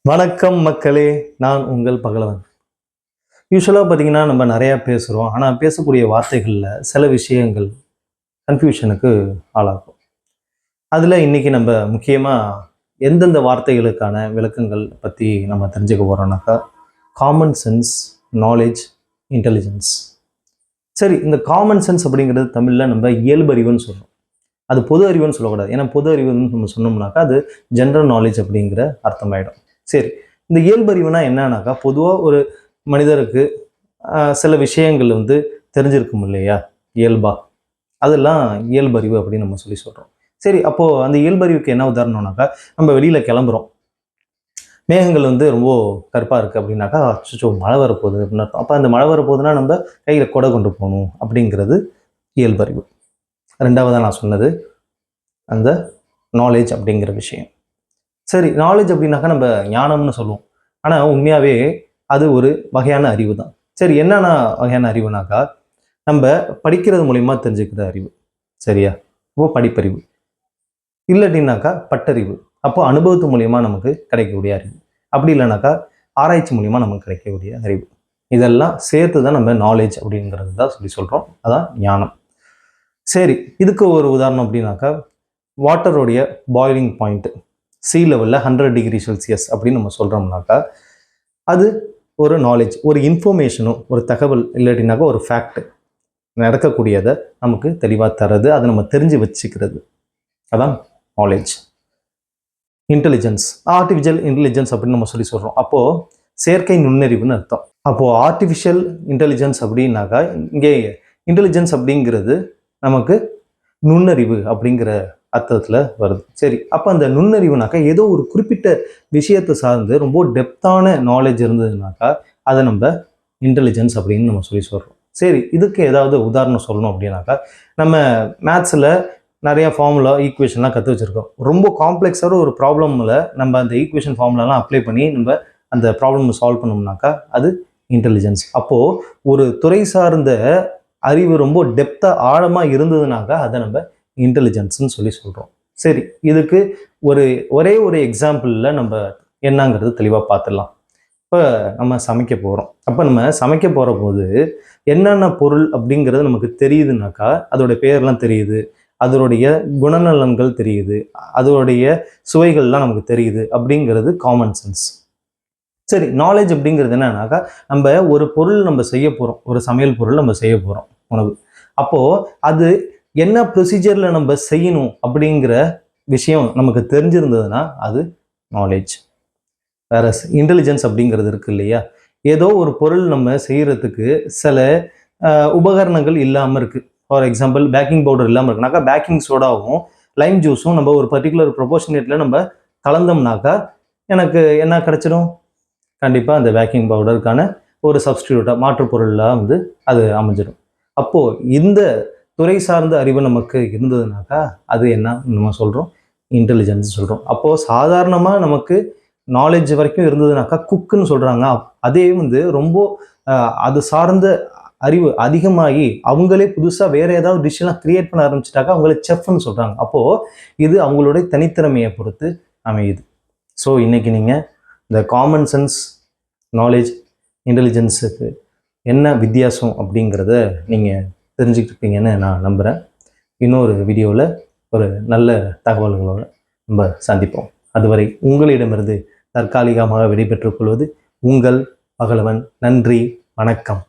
வணக்கம் மக்களே, நான் உங்கள் பகலவன். யூசுவலாக பார்த்தீங்கன்னா நம்ம நிறையா பேசுகிறோம். ஆனால் பேசக்கூடிய வார்த்தைகளில் சில விஷயங்கள் கன்ஃபியூஷனுக்கு ஆளாகும். அதில் இன்னைக்கு நம்ம முக்கியமாக எந்தெந்த வார்த்தைகளுக்கான விளக்கங்கள் பற்றி நம்ம தெரிஞ்சுக்க போகிறோம்னாக்கா, காமன் சென்ஸ், நாலேஜ், இன்டெலிஜென்ஸ். சரி, இந்த காமன் சென்ஸ் அப்படிங்கிறது தமிழில் நம்ம இயல்பறிவுன்னு சொல்கிறோம். அது பொது அறிவுன்னு சொல்லக்கூடாது. ஏன்னா பொது அறிவுன்னு நம்ம சொன்னோம்னாக்கா அது ஜென்ரல் நாலேஜ் அப்படிங்கிற அர்த்தமாயிடும். சரி, இந்த இயல்பறிவுனா என்னன்னாக்கா, பொதுவாக ஒரு மனிதருக்கு சில விஷயங்கள் தெரிஞ்சிருக்கும் இல்லையா, இயல்பா. அதெல்லாம் இயல்பறிவு அப்படின்னு நம்ம சொல்கிறோம். சரி, அப்போது அந்த இயல்பறிவுக்கு என்ன உதாரணம்னாக்கா, நம்ம வெளியில் கிளம்புறோம், மேகங்கள் ரொம்ப கருப்பாக இருக்குது அப்படின்னாக்கா, அச்சோ மழை வரப்போகுது அப்படின்னு அர்த்தம். அப்போ அந்த மழை வரப்போகுதுன்னா நம்ம கையில் கொடை கொண்டு போகணும் அப்படிங்கிறது இயல்பறிவு. ரெண்டாவதாக நான் சொன்னது அந்த நாலேஜ் அப்படிங்கிற விஷயம். சரி, நாலேஜ் அப்படின்னாக்கா நம்ம ஞானம்னு சொல்லுவோம். ஆனால் உண்மையாகவே அது ஒரு வகையான அறிவு தான். சரி, என்னென்ன வகையான அறிவுனாக்கா, நம்ம படிக்கிறது மூலிமா தெரிஞ்சுக்கிற அறிவு. சரியா? அப்போ படிப்பறிவு. இல்லாட்டினாக்கா பட்டறிவு. அப்போ அனுபவத்து மூலியமாக நமக்கு கிடைக்கக்கூடிய அறிவு. அப்படி இல்லைனாக்கா ஆராய்ச்சி மூலிமா நமக்கு கிடைக்கக்கூடிய அறிவு. இதெல்லாம் சேர்த்து தான் நம்ம நாலேஜ் அப்படிங்கிறது தான் சொல்கிறோம். அதான் ஞானம். சரி, இதுக்கு ஒரு உதாரணம் அப்படின்னாக்கா, வாட்டருடைய பாயிலிங் பாயிண்ட்டு சி லெவலில் 100 டிகிரி செல்சியஸ் அப்படின்னு நம்ம சொல்கிறோம்னாக்கா, அது ஒரு நாலேஜ், ஒரு இன்ஃபர்மேஷனும், ஒரு தகவல் இல்லாட்டினாக்கா ஒரு ஃபேக்ட் நடக்கக்கூடியதை நமக்கு தெளிவாக தர்றது, அதை நம்ம தெரிஞ்சு வச்சுக்கிறது. அதான் நாலேஜ். இன்டெலிஜென்ஸ், ஆர்டிஃபிஷியல் இன்டெலிஜென்ஸ் அப்படின்னு நம்ம சொல்கிறோம். அப்போது செயற்கை நுண்ணறிவுன்னு அர்த்தம். அப்போது ஆர்டிஃபிஷியல் இன்டெலிஜென்ஸ் அப்படின்னாக்கா, இங்கே இன்டெலிஜென்ஸ் அப்படிங்கிறது நமக்கு நுண்ணறிவு அப்படிங்கிற அர்த்தத்தில் வருது. சரி, அப்போ அந்த நுண்ணறிவுனாக்கா ஏதோ ஒரு குறிப்பிட்ட விஷயத்தை சார்ந்து ரொம்ப டெப்த்தான நாலேஜ் இருந்ததுனாக்கா அதை நம்ம இன்டெலிஜென்ஸ் அப்படின்னு நம்ம சொல்கிறோம். சரி, இதுக்கு ஏதாவது உதாரணம் சொல்லணும் அப்படின்னாக்கா, நம்ம மேத்ஸில் நிறையா ஃபார்முலா ஈக்குவேஷன்லாம் கற்று வச்சுருக்கோம். ரொம்ப காம்ப்ளெக்ஸான ஒரு ப்ராப்ளமில் நம்ம அந்த ஈக்குவேஷன் ஃபார்முலாலாம் அப்ளை பண்ணி நம்ம அந்த ப்ராப்ளம் சால்வ் பண்ணோம்னாக்கா அது இன்டெலிஜென்ஸ். அப்போது ஒரு துறை சார்ந்த அறிவு ரொம்ப டெப்த்தாக ஆழமாக இருந்ததுனாக்கா அதை நம்ம இன்டெலிஜென்ஸ்ன்னு சொல்கிறோம். சரி, இதுக்கு ஒரே ஒரு எக்ஸாம்பிளில் நம்ம என்னங்கிறது தெளிவாக பார்த்துடலாம். இப்போ நம்ம சமைக்க போகிறோம். அப்போ நம்ம சமைக்க போகிற போது என்னென்ன பொருள் அப்படிங்கிறது நமக்கு தெரியுதுனாக்கா, அதோடைய பேர்லாம் தெரியுது, அதனுடைய குணநலன்கள் தெரியுது, அதோடைய சுவைகள்லாம் நமக்கு தெரியுது அப்படிங்கிறது காமன் சென்ஸ். சரி, நாலேஜ் அப்படிங்கிறது என்னன்னாக்கா, நம்ம ஒரு பொருள் நம்ம செய்ய போகிறோம், ஒரு சமையல் பொருள் நம்ம செய்ய போகிறோம், உணவு. அப்போது அது என்ன ப்ரொசீஜரில் நம்ம செய்யணும் அப்படிங்கிற விஷயம் நமக்கு தெரிஞ்சிருந்ததுன்னா அது நாலேஜ். வேற இன்டெலிஜென்ஸ் அப்படிங்கிறது இருக்கு இல்லையா, ஏதோ ஒரு பொருள் நம்ம செய்கிறதுக்கு சில உபகரணங்கள் இல்லாமல் இருக்குது. ஃபார் எக்ஸாம்பிள், பேக்கிங் பவுடர் இல்லாமல் இருக்குனாக்கா பேக்கிங் சோடாவும் லைம் ஜூஸும் நம்ம ஒரு பர்டிகுலர் ப்ரொபோர்ஷனேட்டில் நம்ம கலந்தோம்னாக்கா எனக்கு என்ன கிடைச்சிடும்? கண்டிப்பாக அந்த பேக்கிங் பவுடருக்கான ஒரு சப்ஸ்டிடியூட்டாக மாற்று பொருளாக அது அமைஞ்சிடும். அப்போது இந்த துறை சார்ந்த அறிவு நமக்கு இருந்ததுனாக்கா அது என்ன நம்ம சொல்கிறோம்? இன்டெலிஜென்ஸ் சொல்கிறோம். அப்போது சாதாரணமாக நமக்கு நாலேஜ் வரைக்கும் இருந்ததுனாக்கா குக்குன்னு சொல்கிறாங்க. அதே ரொம்ப அது சார்ந்த அறிவு அதிகமாகி அவங்களே புதுசாக வேறு ஏதாவது டிஷ்ஷெல்லாம் க்ரியேட் பண்ண ஆரம்பிச்சிட்டாக்கா அவங்களே செஃப்னு சொல்கிறாங்க. அப்போது இது அவங்களுடைய தனித்திறமையை பொறுத்து அமையுது. ஸோ இன்றைக்கி நீங்கள் இந்த காமன் சென்ஸ், நாலேஜ், இன்டெலிஜென்ஸுக்கு என்ன வித்தியாசம் அப்படிங்கிறத நீங்கள் தெரிஞ்சுக்கிட்டீங்கன்னு நான் நம்புகிறேன். இன்னொரு வீடியோவில் ஒரு நல்ல தகவல்களோடு நம்ம சந்திப்போம். அதுவரை உங்களிடமிருந்து தற்காலிகமாக விடைபெற்றுக் கொள்வது உங்கள் பகலவன். நன்றி, வணக்கம்.